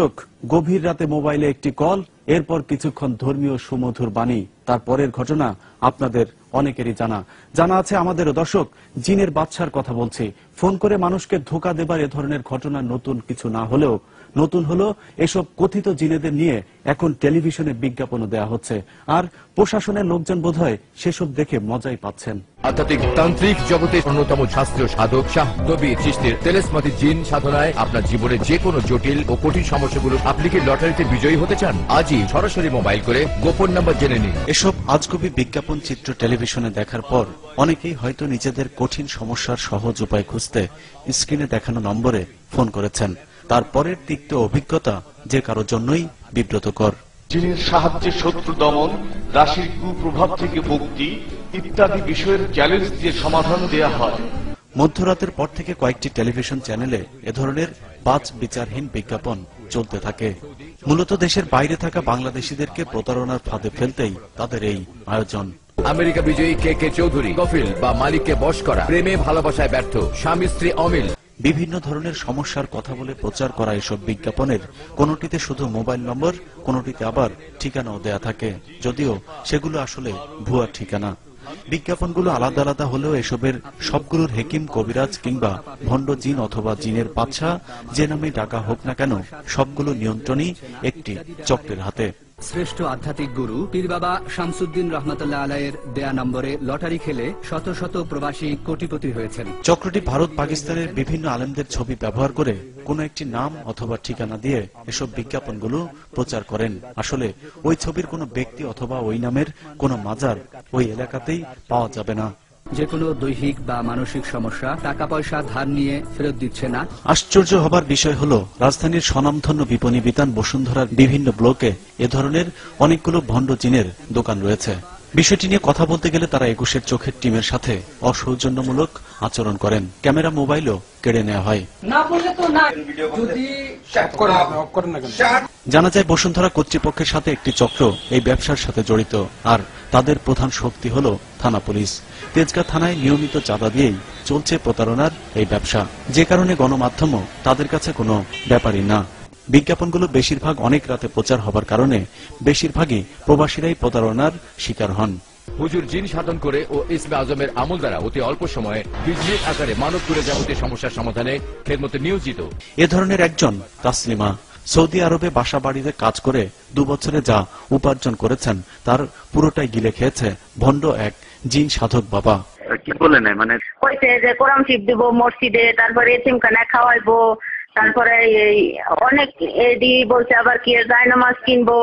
দর্শক, গভীর রাতে মোবাইলে একটি কল, এরপর কিছুক্ষণ ধর্মীয় সুমধুর বাণী, তারপরের ঘটনা আপনাদের অনেকেরই জানা আছে আমাদেরও। দর্শক, জিনের বাদশার কথা বলছি। ফোন করে মানুষকে ধোঁকা দেবার এ ধরনের ঘটনা নতুন কিছু না হলেও নতুন হলো এসব কথিত জিনেদের নিয়ে এখন টেলিভিশনে বিজ্ঞাপনও দেয়া হচ্ছে, আর প্রশাসনের লোকজন বোধহয় সেসব দেখে মজাই পাচ্ছেন। আধ্যাত্মিক তান্ত্রিক জগতের অন্যতম শাস্ত্রীয় সাধক শাহ দবির চিশতির তেলেসমাতি জিন সাধনায় আপনার জীবনের যে কোনো জটিল ও কঠিন সমস্যাগুলো। আপনি কি লটারিতে বিজয়ী হতে চান? আজই সরাসরি মোবাইল করে গোপন নাম্বার জেনে নিন। এসব আজগুবি বিজ্ঞাপন চিত্র টেলিভিশনে দেখার পর অনেকেই হয়তো নিজেদের কঠিন সমস্যার সহজ উপায় খুঁজতে স্ক্রিনে দেখানো নম্বরে ফোন করেছেন। তারপরের তিক্ত অভিজ্ঞতা যে কারোর জন্যই বিব্রতকর। জিনের সাহায্যে শত্রু দমন, রাশির কুপ্রভাব থেকে মুক্তি ইত্যাদি বিষয়ের চ্যালেঞ্জ দিয়ে সমাধান দেয়া হয়। মধ্যরাতের পর থেকে কয়েকটি টেলিভিশন চ্যানেলে এ ধরনের বাছ বিচারহীন বিজ্ঞাপন চলতে থাকে। মূলত দেশের বাইরে থাকা বাংলাদেশিদেরকে প্রতারণার ফাঁদে ফেলতেই তাদের এই আয়োজন। আমেরিকা বিজয়ী কে চৌধুরী, কফিল বা মালিককে বশ করা, প্রেমে ভালোবাসায় ব্যর্থ, স্বামী স্ত্রী অমিল, বিভিন্ন ধরনের সমস্যার কথা বলে প্রচার করা এসব বিজ্ঞাপনের কোনটিতে শুধু মোবাইল নম্বর, কোনটিতে আবার ঠিকানাও দেয়া থাকে, যদিও সেগুলো আসলে ভুয়া ঠিকানা। বিজ্ঞাপনগুলো আলাদা আলাদা হলেও এসবের সবগুলোর হেকিম, কবিরাজ কিংবা ভণ্ড জিন অথবা জিনের বাদশা যে নামে ডাকা হোক না কেন, সবগুলো নিয়ন্ত্রণই একটি চক্রের হাতে। শ্রেষ্ঠ আধ্যাত্মিক গুরু পীর বাবা শামসুদ্দিন রহমতুল্লাহ আলাইয়ের দেয়া নম্বরে লটারি খেলে শত শত প্রবাসী কোটিপতি হয়েছেন। চক্রটি ভারত, পাকিস্তানের বিভিন্ন আলেমদের ছবি ব্যবহার করে কোন একটি নাম অথবা ঠিকানা দিয়ে এসব বিজ্ঞাপনগুলো প্রচার করেন। আসলে ওই ছবির কোনো ব্যক্তি অথবা ওই নামের কোনো মাজার ওই এলাকাতেই পাওয়া যাবে না। যে কোনো দৈহিক বা মানসিক সমস্যা, টাকা পয়সা ধার নিয়ে ফেরত দিচ্ছে না। আশ্চর্য হবার বিষয় হলো, রাজধানীর স্বনামধন্য বিপণী বিতান বসুন্ধরার বিভিন্ন ব্লকে এ ধরনের অনেকগুলো ভণ্ড জিনের দোকান রয়েছে। বিষয়টি নিয়ে কথা বলতে গেলে তারা ২১-এর চোখের টিমের সাথে অসৌজন্যমূলক আচরণ করেন। ক্যামেরা, মোবাইলও কেড়ে নেওয়া হয়। জানা যায় বসুন্ধরা কর্তৃপক্ষের সাথে একটি চক্র এই ব্যবসার সাথে জড়িত, আর তাদের প্রধান শক্তি হল থানা পুলিশ। তেজগাঁ থানায় নিয়মিত চাঁদা দিয়েই চলছে প্রতারণার এই ব্যবসা, যে কারণে গণমাধ্যমও তাদের কাছে কোনো ব্যাপারই না। বিজ্ঞাপনগুলো বেশিরভাগ অনেক রাতে প্রচার হবার কারণে বেশিরভাগই প্রবাসীরাই প্রতারণার শিকার হন। হুজুর জিন সাধন করে ও ইসমে আজমের আমল দ্বারা অতি অল্প সময়ে বিজনেস আকারে মানব করে যাবতীয় সমস্যার সমাধানে খেদমতে নিয়োজিত এ ধরনের একজন তাসলিমা সৌদি আরবে বাসা বাড়িতে কাজ করে ২ বছরে যা উপার্জন করেছেন তার পুরোটাই গিলে খেয়েছে ভণ্ড এক জিন সাধক বাবা। কি বলে নেয় মানে কইছে যে কোরআন শিব দিব মসজিদে, তারপরে এতিমখানা খাওয়াইবো, তারপরে অনেক এদি বলছে আবার কি যায় নামাজ কিনবো,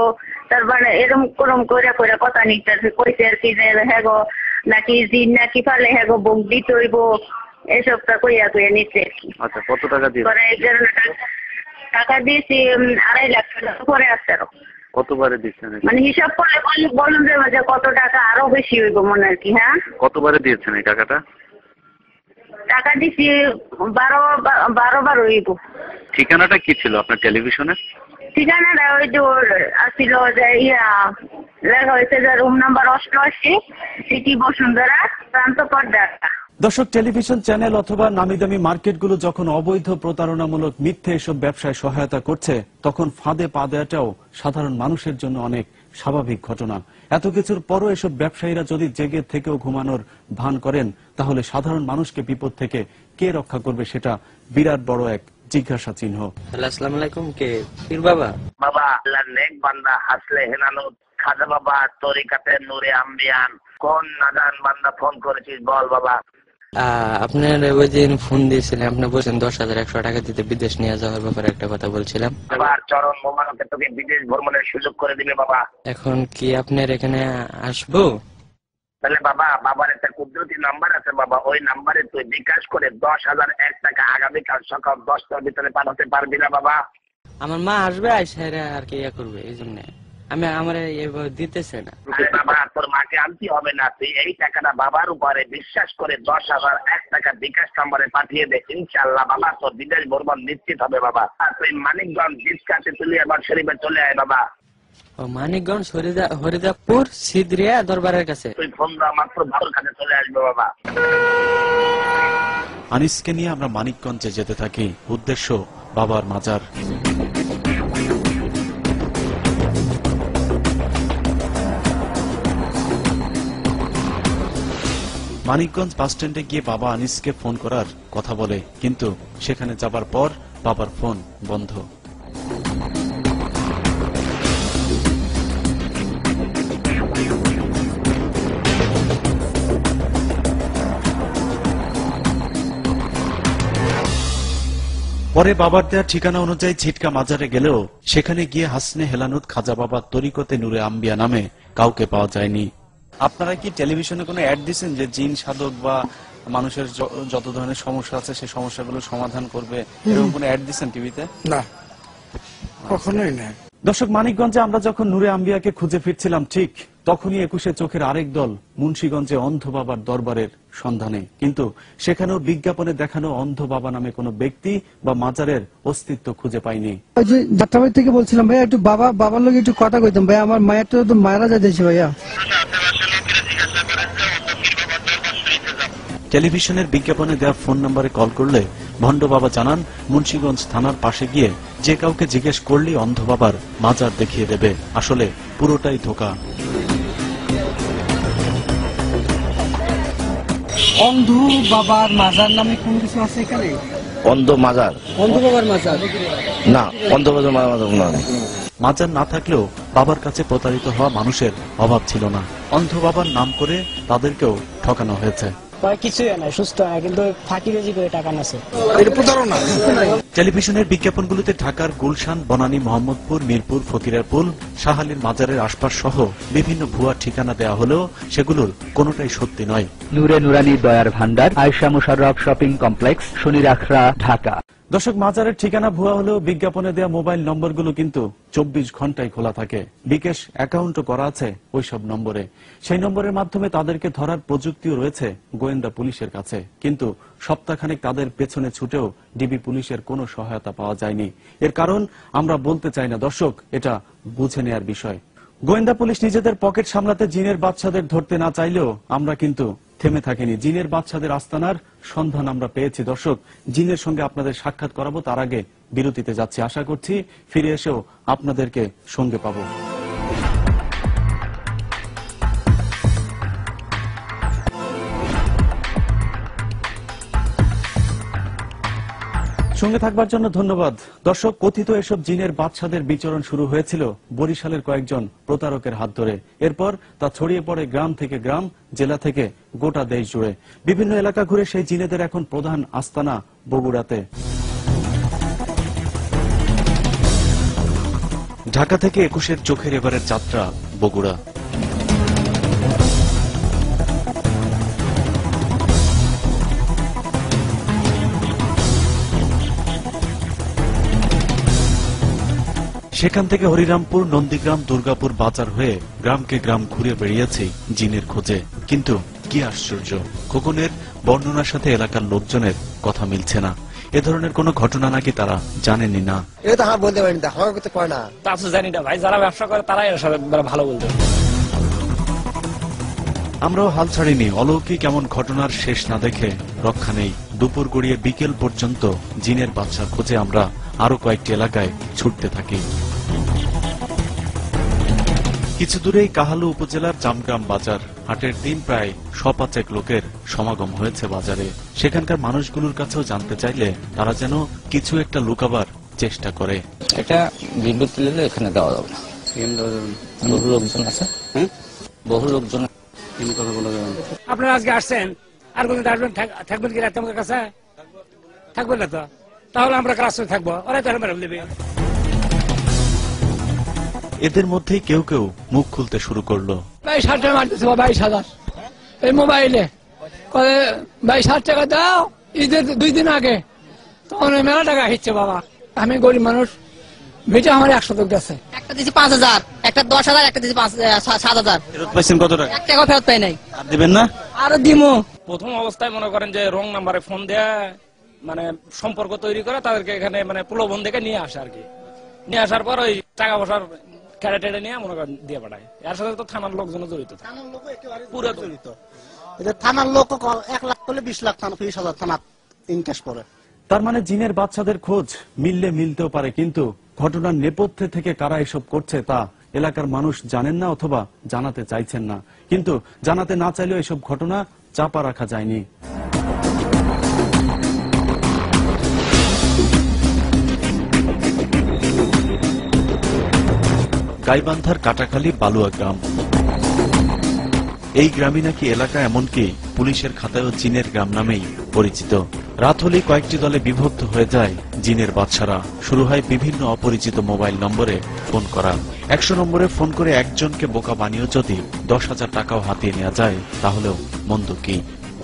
তারপরে এরকম করম করে করে কথা নিতেছে। কইছে আর কি যে হ্যাঁ গো নাকি জিন নাকি ফালে হ্যাঁ গো বুক দিতে হইব, এসবটা কইয়া কইয়া নিচ্ছে আর কি। আচ্ছা, কত টাকা দিয়ে? টাকা দিয়েছি ২.৫ লাখ টাকা পরে আসছে। আরো কতবারে দিচ্ছেন? মানে হিসাব করলে বলুন যে কত টাকা আরো বেশি হইব মনে আর কি। হ্যাঁ, কতবারে দিয়েছেন এই টাকাটা? টাকা দিছি ১২ বার হইব। ঠিকানাটা কি ছিল আপনার টেলিভিশনের? ঠিকানাটা ওই যে আসছিল যে লেখা হয়েছে যে রুম নাম্বার ৮৮, সিটি বসুন্ধরা, প্রান্ত পর্দা। দর্শক, টেলিভিশন চ্যানেল অথবা নামি দামি মার্কেটগুলো যখন অবৈধ প্রতারণামূলক মিথ্যে এসব ব্যবসায় সহায়তা করছে, তখন ফাঁদে পা দেওয়াটাও সাধারণ মানুষের জন্য অনেক স্বাভাবিক ঘটনা। এত কিছুর পরও এসব ব্যবসায়ীরা যদি জেগে থেকেও ঘুমানোর ভান করেন, তাহলে সাধারণ মানুষকে বিপদ থেকে কে রক্ষা করবে, সেটা বিরাট বড় এক জিজ্ঞাসা চিহ্ন। আসসালামু আলাইকুম, কে পীর বাবা? বাবা আল্লাহর নেক বান্দা হাসলে হেনানুত খাজা বাবা তরিকাতে নূরে আম্বিয়ান। কোন নাদান বান্দা ফোন করেছিস বল বাবা? আপনার ওই দিন ফোন দিয়েছিলেন, আপনি বলছেন ১০,১০০ টাকা দিতে বিদেশ নিয়ে যাওয়ার ব্যাপারে একটা কথা বলছিলাম। এবার চরণ মোবারকে তোকে বিদেশ ভ্রমণের সুযোগ করে দিবে বাবা। এখন কি আপনার এখানে আসবো? তাহলে বাবা, বাবার একটা কুদরতি নাম্বার আছে বাবা, ওই নাম্বারে তুই বিকাশ করে ১০,০০০ টাকা আগামীকাল সকাল ১০টার ভিতরে পাঠাতে পারবি না বাবা? আমার মা আসবে, আইসা আর কি ইয়ে করবে, এই জন্য আমি আমার এইভাবে দিতেছে না। বাবা, তোর মাকে আনতে হবে না, তুই এই টাকাটা বাবার উপরে বিশ্বাস করে ১০,০০০ টাকা বিকাশ নাম্বারে পাঠিয়ে দে। ইনশাআল্লাহ বাবা তোর বিদেশ ভ্রমণ নিশ্চিত হবে বাবা। আর তুই মানিকগঞ্জ জিসকাতে তুলে আবার শরীফে চলে আয় বাবা। ও মানিকগঞ্জ হরিদাপুর সিদ্রিয়া দরবারের কাছে? তুই ফোন দাও মাত্র বাবার কাছে চলে আসবে বাবা। আনিসকে নিয়ে আমরা মানিকগঞ্জে যেতে থাকি, উদ্দেশ্য বাবার মাজার। মানিকগঞ্জ বাস স্ট্যান্ডে গিয়ে বাবা আনিসকে ফোন করার কথা বলে, কিন্তু সেখানে যাবার পর বাবার ফোন বন্ধ। পরে বাবার দেয়া ঠিকানা অনুযায়ী ছিটকা মাজারে গেলেও সেখানে গিয়ে হাসনে হেলানুত খাজা বাবার তরিকতে নূরে আম্বিয়া নামে কাউকে পাওয়া যায়নি। আপনারা কি টেলিভিশনে কোনো অ্যাড দিচ্ছেন যে জিন সাধক বা মানুষের যত ধরনের সমস্যা আছে সেই সমস্যাগুলো সমাধান করবে, এরকম কোনো অ্যাড দিচ্ছেন টিভিতে? না, কখনোই না। দর্শক, মানিকগঞ্জে আমরা যখন নূরে আম্বিয়াকে খুঁজে ফিরছিলাম ঠিক তখনই 21 চোখের আরেক দল মুন্সিগঞ্জে অন্ধ বাবার দরবারের সন্ধানে, কিন্তু সেখানেও বিজ্ঞাপনে দেখানো অন্ধ বাবা নামে কোনো ব্যক্তি বা মাজারের অস্তিত্ব খুঁজে পাইনি। ওই যে যাত্রাবাড়ি থেকে বলছিলাম ভাইয়া একটু বাবার লোক একটু কথা কইতাম ভাইয়া, আমার মায়ের তো মায়েরা যাইতেছে ভাইয়া। টেলিভিশনের বিজ্ঞাপনে দেওয়া ফোন নম্বরে কল করলে ভণ্ড বাবা জানান মুন্সিগঞ্জ থানার পাশে গিয়ে যে কাউকে জিজ্ঞেস করলেই অন্ধ বাবার মাজার দেখিয়ে দেবে। আসলে পুরোটাই ধোঁকা। অন্ধ বাবার মাজার নামে কোন কিছু আছে এখানে? অন্ধ মাজার, অন্ধ বাবার মাজার না, অন্ধ মাজার না। মাজার না থাকলেও বাবার কাছে প্রতারিত হওয়া মানুষের অভাব ছিল না। অন্ধ বাবার নাম করে তাদেরকেও ঠকানো হয়েছে। কিছুই নাই, সুস্থ হয় কিন্তু ফাঁকিবাজি করে টাকা নাছে। টেলিভিশনের বিজ্ঞাপনগুলোতে ঢাকার গুলশান, বনানী, মোহাম্মদপুর, মিরপুর, ফকিরাপুর, শাহালির মাজারের আশপাশ সহ বিভিন্ন ভুয়া ঠিকানা দেওয়া হলেও সেগুলোর কোনোটাই সত্যি নয়। নূরে নুরানি দয়ার ভান্ডার, আয়েশা মুশাররফ শপিং কমপ্লেক্স, শনিরাখড়া, ঢাকা। দর্শক, মাজারের ঠিকানা ভুয়া হলেও বিজ্ঞাপনে দেওয়া মোবাইল নম্বরগুলো কিন্তু 24 ঘন্টায় খোলা থাকে। বিকাশ অ্যাকাউন্টও করা আছে ওইসব নম্বরে। সেই নম্বরের মাধ্যমে তাদেরকে ধরার প্রযুক্তিও রয়েছে গোয়েন্দা পুলিশের কাছে, কিন্তু সপ্তাহখানেক তাদের পেছনে ছুটেও ডিবি পুলিশের কোনো সহায়তা পাওয়া যায়নি। এর কারণ আমরা বলতে চাই না দর্শক, এটা বুঝে নেয়ার বিষয়। গোয়েন্দা পুলিশ নিজেদের পকেট সামলাতে জিনের বাদশাদের ধরতে না চাইলেও আমরা কিন্তু থেমে থাকিনি। জিনের বাদশাদের আস্তানার সন্ধান আমরা পেয়েছি। দর্শক, জিনের সঙ্গে আপনাদের সাক্ষাৎ করাবো, তার আগে বিরতিতে যাচ্ছি। আশা করছি ফিরে এসেও আপনাদেরকে সঙ্গে পাবো। সঙ্গে থাকবার জন্য ধন্যবাদ। দর্শক, কথিত এসব জিনের বাদশাদের বিচরণ শুরু হয়েছিল বরিশালের কয়েকজন প্রতারকের হাত ধরে। এরপর তা ছড়িয়ে পড়ে গ্রাম থেকে গ্রাম, জেলা থেকে গোটা দেশ জুড়ে। বিভিন্ন এলাকা ঘুরে সেই জিনেদের এখন প্রধান আস্তানা বগুড়াতে। ঢাকা থেকে 21 চোখের এবারের যাত্রা বগুড়া। সেখান থেকে হরিরামপুর, নন্দীগ্রাম, দুর্গাপুর বাজার হয়ে গ্রামকে গ্রাম ঘুরে বেরিয়েছি জিনের খোঁজে। কিন্তু কি আশ্চর্য, খোকনের বর্ণনার সাথে এলাকার লোকজনের কথা মিলছে না। এ ধরনের কোনো ঘটনা নাকি তারা জানেনই না। এটা তো বলতে পারেন, দেখা করতে পারে না, তা তো জানি না ভাই, যারা ব্যবসা করে তারাই ভালো বলতে। আমরাও হাল ছাড়িনি। অলৌকিক এমন ঘটনার শেষ না দেখে রক্ষা নেই। দুপুর গড়িয়ে বিকেল পর্যন্ত জিনের বাদশার খোঁজে আমরা আরো কয়েকটি এলাকায় ছুটতে থাকি। কিছু দূরেই কাহালু উপজেলার জামগ্রাম বাজার। হাটের দিন প্রায় 100-5 লোকের সমাগম হয়েছে বাজারে। সেখানকার মানুষগুলোর কাছেও জানতে চাইলে তারা যেন কিছু একটা লুকাবার চেষ্টা করে। এটা বিদ্যুৎ দিলে এখানে দেওয়া যাবে না, বহু লোকজন আছে, বহু লোকজন। আপনারা আজকে আসছেন, আর কোনদিন আসবেন, থাকবেন কি রাতে আমাদের কাছে? থাকবেন না তো, তাহলে আমরা ক্লাসে থাকবো, ওরাই তো মেরে দেবে। এদের মধ্যেই কেউ কেউ মুখ খুলতে শুরু করলো। 22,000 টাকা মারতেছে, 22,000 এই মোবাইলে। 22,000 টাকা দাও ঈদের 2 দিন আগে, তখন মেলা টাকা হিচ্ছে বাবা। আমি গরিব মানুষ, বেটা আমার 100 টাকা আছে। একটা দিছি 5,000, একটা 10,000, একটা দিছি 7,000। ফেরত পাইছেন কত টাকা? 1 টাকা ফেরত পাই নাই। আর দিবেন না? আরো দিমু। প্রথম অবস্থায় মনে করেন যে রং নাম্বারে ফোন দেয়া, মানে সম্পর্ক তৈরি করে তাদেরকে এখানে মানে প্রলোভন দেখে নিয়ে আসে আর কি। নিয়ে আসার পর ওই টাকা পয়সার কেটে টেটে নিয়ে মনে করেন দিয়ে পাঠায়। এর সাথে তো থানার লোকজন জড়িত, পুরো জড়িত। থানার লোক 1 লাখ করলে 20 লাখ থানা 20,000 থানা ইনকেশ করে। তার মানে জিনের বাচ্চাদের খোঁজ মিললে মিলতেও পারে, কিন্তু ঘটনার নেপথ্যে থেকে কারা এসব করছে তা এলাকার মানুষ জানেন না অথবা জানাতে চাইছেন না। কিন্তু জানাতে না চাইলেও এসব ঘটনা চাপা রাখা যায়নি। গাইবান্ধার কাটাখালী বালুয়া গ্রাম। এই গ্রামই নাকি এলাকা, এমনকি পুলিশের খাতায়ও জিনের গ্রাম নামেই পরিচিত। রাত হলেই কয়েকটি দলে বিভক্ত হয়ে যায় জিনের বাদশারা। শুরু হয় বিভিন্ন অপরিচিত মোবাইল নম্বরে ফোন করা। 100 নম্বরে ফোন করে একজনকে বোকা বানিয়েও যদি 10,000 টাকাও হাতিয়ে নেওয়া যায়, তাহলেও মন্দ কি?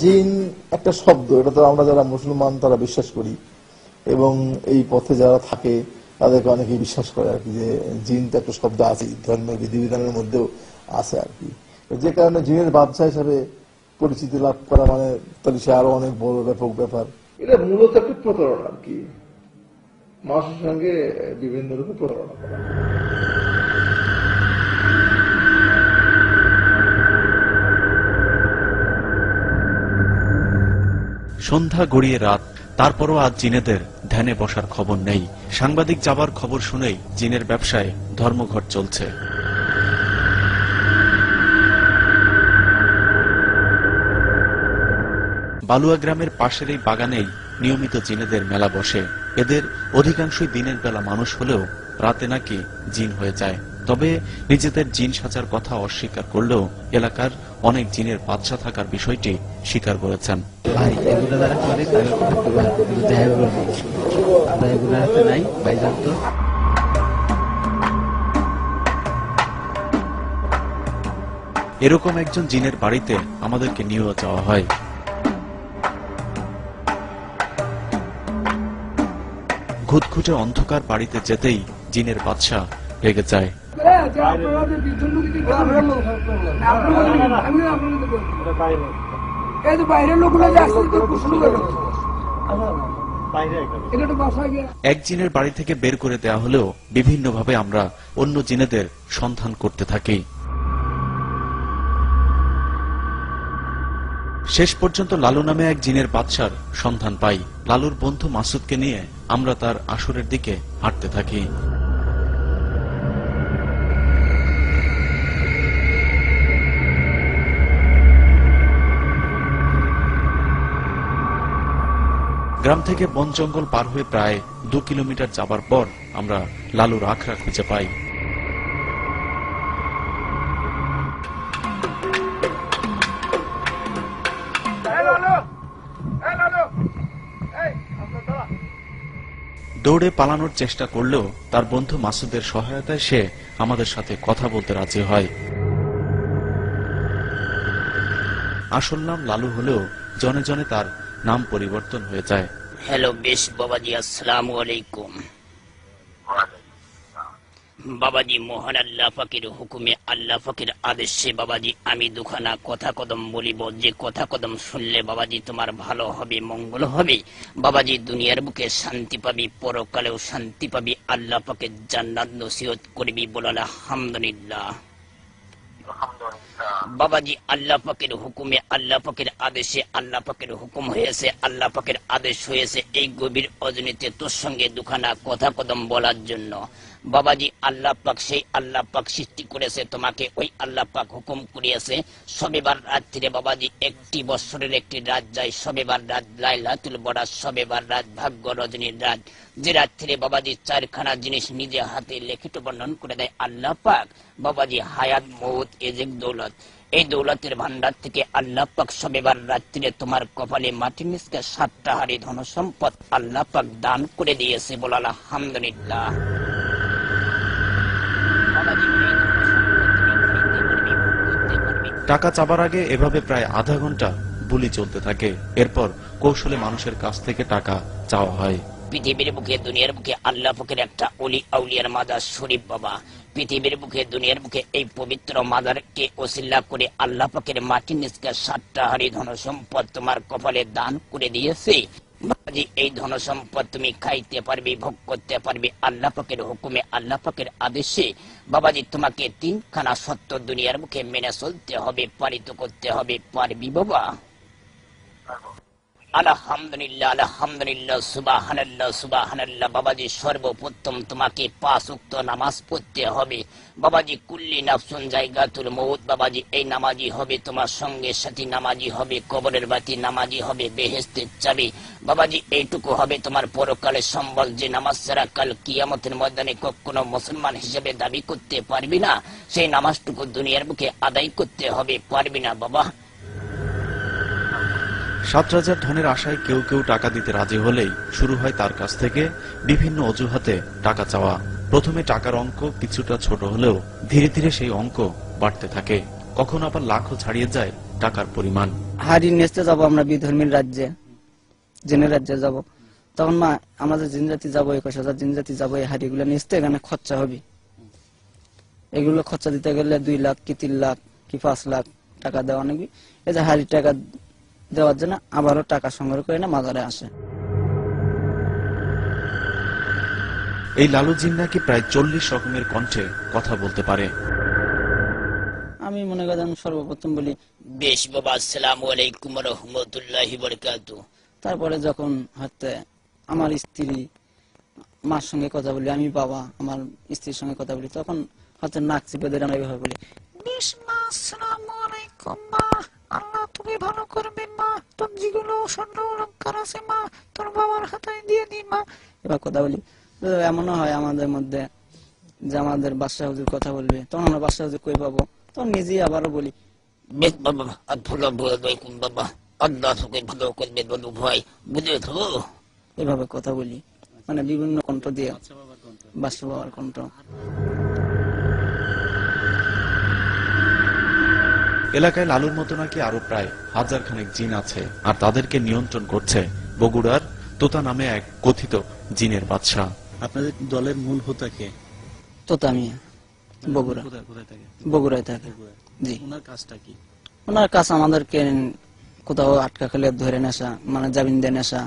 জিন একটা শব্দ, এটা তো আমরা যারা মুসলমান তারা বিশ্বাস করি, এবং এই পথে যারা থাকে তাদেরকে অনেকে বিশ্বাস করে আর কি, যে জিন তো একটা শব্দ আছে, ধর্মীয় বিধিবিধানের মধ্যেও আছে আর কি। যে কারণে জিনের বাদশা হিসাবে পরিচিতি লাভ করা মানে তাহলে সে আরো অনেক বড় ব্যাপক ব্যাপার। এটা মূলত একটা প্রতারণা আর কি, মানুষের সঙ্গে বিভিন্ন রূপে প্রতারণা করা। সন্ধ্যা গড়িয়ে রাত, তারপরও আজ জিনেদের ধ্যানে বসার খবর নেই। সাংবাদিক যাবার খবর শুনেই জিনের ব্যবসায় ধর্মঘট চলছে। বালুয়া গ্রামের পাশের এই বাগানেই নিয়মিত জিনেদের মেলা বসে। এদের অধিকাংশই দিনের বেলা মানুষ হলেও রাতে নাকি জিন হয়ে যায়। তবে নিজেদের জিন সাজার কথা অস্বীকার করলেও এলাকার অনেক জিনের বাদশা থাকার বিষয়টি স্বীকার করেছেন। এরকম একজন জিনের বাড়িতে আমাদেরকে নিয়েও যাওয়া হয়। ঘুটঘুটে অন্ধকার বাড়িতে যেতেই জিনের বাদশা রেগে যায়। এক জিনের বাড়ি থেকে বের করে দেয়া হলেও বিভিন্নভাবে আমরা অন্য জিনেদের সন্ধান করতে থাকি। শেষ পর্যন্ত লালু নামে এক জিনের বাদশার সন্ধান পাই। লালুর বন্ধু মাসুদকে নিয়ে আমরা তার আসরের দিকে হাঁটতে থাকি। গ্রাম থেকে বন জঙ্গল পার হয়ে প্রায় 2 কিলোমিটার যাবার পর আমরা লালুর আখড়া খুঁজে পাই। দৌড়ে পালানোর চেষ্টা করলেও তার বন্ধু মাসুদের সহায়তায় সে আমাদের সাথে কথা বলতে রাজি হয়। আসল নাম লালু হলেও জনে জনে তার নাম পরিবর্তন হয়ে যায়। হ্যালো বেশ বাবাজি, আসসালামু আলাইকুম। বাবাজি, মহান আল্লাহ পাকের হুকুমে, আল্লাহ পাকের আদেশে বাবাজি আমি দুখানা কথা কদম বলিব, যে কথা কদম শুনলে বাবাজি তোমার ভালো হবে, মঙ্গল হবে। বাবাজি দুনিয়ার বুকে শান্তি পাবি, পরকালেও শান্তি পাবি, আল্লাহ পাকের জান্নাত নসিহত করবি, বল আলহামদুলিল্লাহ। বাবাজি আল্লাহ পাকের হুকুমে, আল্লাহ পাকের আদেশে, আল্লাহ পাকের হুকুম হয়েছে, আল্লাহ পাকের আদেশ হয়েছে এই গভীর অজনীতে তোর সঙ্গে দুখানা কথা কদম বলার জন্য। বাবাজি আল্লাহ পাক, সেই আল্লাহ পাক সৃষ্টি করেছে তোমাকে, ওই আল্লাহ পাক হুকুম করিয়েছে শবেবার রাত্রিরে বাবাজি একটি বছরের একটি রাত যায়, শবেবার রাত লাইলাতুল বরাত, শবেবার রাত ভাগ্য রজনীর রাত, যে রাত্রিরে বাবাজি 4খানা জিনিস নিজে হাতে লিখিত বর্ণন করে দেয় আল্লাহ পাক। বাবাজি হায়াত, মৌত, এজেক, দৌলত, এই দৌলতের ভান্ডার থেকে আল্লাহ পাক শবেবার রাত্রিরে তোমার কপালে মাটি মিসকে 7টা হাড়ি ধন সম্পদ আল্লাহ পাক দান করে দিয়েছে, বল আলহামদুলিল্লাহ। টাকা চাবার আগে এভাবে প্রায় আধা ঘন্টা বুলি চলতে থাকে। এরপর কৌশলে মানুষের কাছ থেকে টাকা চাওয়া হয়। পৃথিবীর বুকে, দুনিয়ার বুকে আল্লাহ পাকের একটা ওলি আউলিয়ার মাজার শরীফ বাবা। পৃথিবীর বুকে, দুনিয়ার বুকে এই পবিত্র মাজারকে ওসিলা করে আল্লাহ পাকের মাটির নিচকে 7টা হাড়ি ধন সম্পদ তোমার কপালে দান করে দিয়েছে। বাবাজি এই ধন সম্পদ তুমি খাইতে পারবি, ভোগ করতে পারবি আল্লাহ পাকের হুকুমে, আল্লাহ পাকের আদেশে। বাবাজি তোমাকে 3খানা সত্য দুনিয়ার মুখে মেনে চলতে হবে, পালিত করতে হবে, পারবি বাবা? আলহামদুলিল্লাহ আলহামদুলিল্লাহ সুবহানাল্লাহ সুবহানাল্লাহ। বাবাজি সর্বপ্রথম তোমাকে 5 ওয়াক্ত নামাজ পড়তে হবে বাবাজি। কুল্লি নাফসুন জায়গাতুল মউত বাবাজি। এই নামাজি হবে তোমার সঙ্গে সাথী, নামাজি হবে কবরের বাতি, নামাজি হবে বেহেশতের চাবি বাবাজি। এইটুকু হবে তোমার পরকালের সম্বল, যে নামাজ ছাড়া কাল কিয়ামতের ময়দানে কখনো মুসলমান হিসেবে দাবি করতে পারবি না। সেই নামাজটুকু দুনিয়ার বুকে আদায় করতে হবে, পারবি না বাবা। 7 রাজার ধনের আশায় কেউ কেউ টাকা দিতে রাজি হলেই শুরু হয় তার কাছ থেকে বিভিন্ন অজুহাতে টাকা চাওয়া। প্রথমে টাকার অঙ্ক কিছুটা ছোট হলেও ধীরে ধীরে সেই অঙ্ক বাড়তে থাকে, কখনো আবার লাখও ছাড়িয়ে যায় টাকার পরিমাণ। হাড়ি নেচতে যাবো আমরা বিধর্মীর রাজ্যে, জিনের রাজ্যে যাব। তখন মা আমরা যে জিন জাতি যাবো, 21,000 জিন জাতি যাবো, এই হাড়িগুলো নিচতে এখানে খরচা হবে। এগুলো খরচা দিতে গেলে 2 লাখ কি 3 লাখ কি 5 লাখ টাকা দেওয়া নাকি। এই যে হাড়ি টাকা দেওয়ার জন্য আবারও টাকা সংগ্রহ করে না মাজারে আসে। এই লালু জিন নাকি প্রায় 40 রকমের কণ্ঠে কথা বলতে পারে। আমি মনে করেন সর্বপ্রথম বলি বেশ বাবা, আসসালামু আলাইকুম ওয়া রাহমাতুল্লাহি ওয়া বারাকাতুহু। তারপরে যখন হয়তো আমার স্ত্রী মার সঙ্গে কথা বলি, আমি বাবা আমার স্ত্রীর সঙ্গে কথা বলি, তখন হয়তো নাক চিপে ধরে আমরা এইভাবে বলি, আসসালামু আলাইকুম মা, আল্লাহ তুমি ভালো করবে মা, তোর যেগুলো স্বর্ণ অলংকার আছে মা তোর বাবার হাতে দিয়ে দি মা, এবার কথা বলি। এমনও হয় আমাদের মধ্যে যে আমাদের বাদশাহ হুজুর কথা বলবে, তখন আমরা বাদশাহ হুজুর কই পাবো, তখন নিজেই আবারও বলি বেশ বাবা, আসসালামু বাবা, আল্লাহ তোকে ভালো করবে বলু ভাই, বুঝেছো? এভাবে কথা বলি, মানে বিভিন্ন কণ্ঠ দিয়ে, বাদশাহ বাবার কণ্ঠ। এলাকায় লালুর মতো নাকি আরো প্রায় 1000 খানেক জিন আছে, আর তাদেরকে নিয়ন্ত্রণ করছে বগুড়ার তোতা নামে এক কথিত জিনের বাদশাহ। আপনাদের দলের মূল হোতা কে? তোতা মিয়া, বগুড়া। কোথায় থাকে? বগুড়ায় থাকে। জি। ওনার কাজটা কি? ওনার কাজ আমাদেরকে কোথাও আটকা খেলে ধরে নেশা, মানে জামিন দিয়ে নেশা,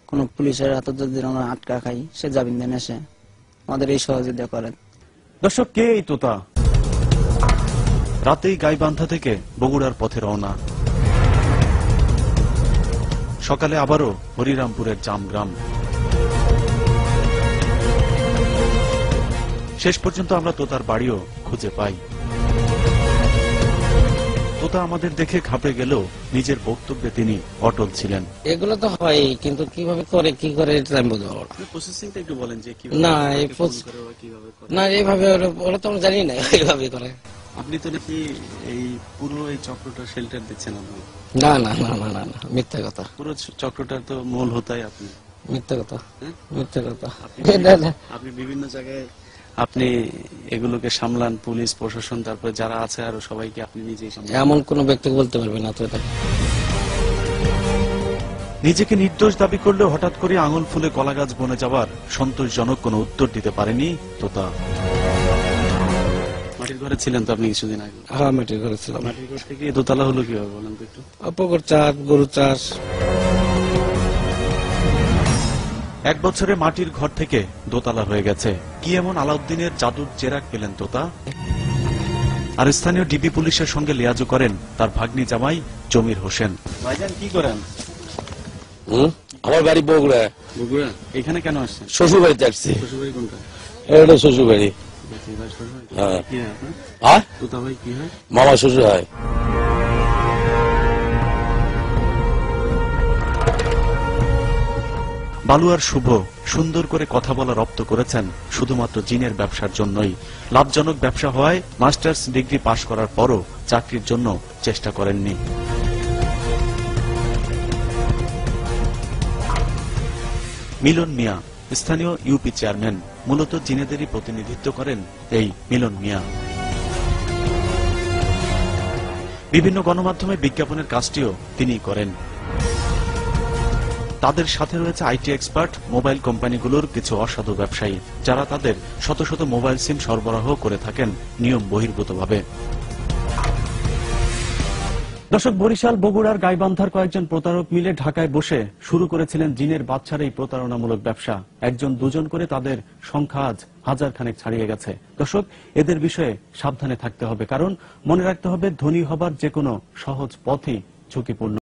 কোন পুলিশের হাতে যদি আমরা আটকা খাই সে জামিন দিয়ে নেশে আমাদের এই সহযোগিতা করেন। দর্শক, কে এই তোতা? রাতেই গাইবান্ধা থেকে বগুড়ার পথে রওনা, সকালে আবারও হরিরামপুরের জামগ্রাম। শেষ পর্যন্ত আমরা তোতার বাড়িও খুঁজে পাই। তোতা আমাদের দেখে ঘাবড়ে গেলেও নিজের বক্তব্যে তিনি অটল ছিলেন। এগুলো তো হয়, কিন্তু কিভাবে করে কি করে এটা আমি বুঝতে পারবো না। প্রসেসিংটা একটু বলেন যে না, না এইভাবে ওরা তো আমরা জানি না এইভাবে করে। আপনি তো নাকি এই পুরো এই চক্রটা শেল্টার দিচ্ছেন আপনি? না না না না না, মিথ্যা কথা। পুরো চক্রটার তো মূল হোতাই আপনি। মিথ্যা কথা, মিথ্যা কথা। আপনি বিভিন্ন জায়গায় আপনি এগুলোকে সামলান, পুলিশ প্রশাসন, তারপরে যারা আছে আরো সবাইকে আপনি নিজেই সামলান। এমন কোন ব্যক্তি বলতে পারবে না তো। নিজেকে নির্দোষ দাবি করলেও হঠাৎ করে আঙুল ফুলে কলা গাছ বনে যাবার সন্তোষজনক কোনো উত্তর দিতে পারেনি তোতা। মাটির ঘরে ছিলেন তো আপনি কিছুদিন আগে? হ্যাঁ, মাটির ঘরে ছিলাম। মাটির ঘর থেকে দোতলা হলো কিভাবে বলেন তো একটু? পুকুর চাষ, গরু চাষ। 1 বছরে মাটির ঘর থেকে দোতলা হয়ে গেছে। কি এমন আলাউদ্দিনের জাদুর চেরাগ পেলেন তোতা? আর স্থানীয় ডিবি পুলিশের সঙ্গে লিয়াজু করেন তার ভাগ্নি জামাই জমির হোসেন। ভাইজান কি করেন? আমার বাড়ি বগুড়া। বগুড়া? এখানে কেন আসছেন? শ্বশুর বাড়িতে আসছি। শ্বশুর বাড়ি কোনটা? এটা শ্বশুর বাড়ি। হ্যাঁ, তোতা ভাই কি হয়? মামা শ্বশুর হয়। বালুয়ার শুভ সুন্দর করে কথা বলা রপ্ত করেছেন শুধুমাত্র জিনের ব্যবসার জন্যই। লাভজনক ব্যবসা হওয়ায় মাস্টার্স ডিগ্রি পাশ করার পরও চাকরির জন্য চেষ্টা করেননি। মিলন মিয়া স্থানীয় ইউপি চেয়ারম্যান, মূলত জিনেদেরই প্রতিনিধিত্ব করেন এই মিলন মিয়া। বিভিন্ন গণমাধ্যমে বিজ্ঞাপনের কাজটিও তিনিই করেন। তাদের সাথে রয়েছে আইটি এক্সপার্ট, মোবাইল কোম্পানিগুলোর কিছু অসাধু ব্যবসায়ী, যারা তাদের শত শত মোবাইল সিম সরবরাহ করে থাকেন নিয়ম বহির্ভূতভাবে। দর্শক, বরিশাল বগুড়ার গাইবান্ধার কয়েকজন প্রতারক মিলে ঢাকায় বসে শুরু করেছিলেন জিনের বাচ্চার এই প্রতারণামূলক ব্যবসা। 1-2 করে তাদের সংখ্যা আজ 1000 খানেক ছাড়িয়ে গেছে। দর্শক, এদের বিষয়ে সাবধানে থাকতে হবে, কারণ মনে রাখতে হবে ধনী হবার যে কোনো সহজ পথই ঝুঁকিপূর্ণ।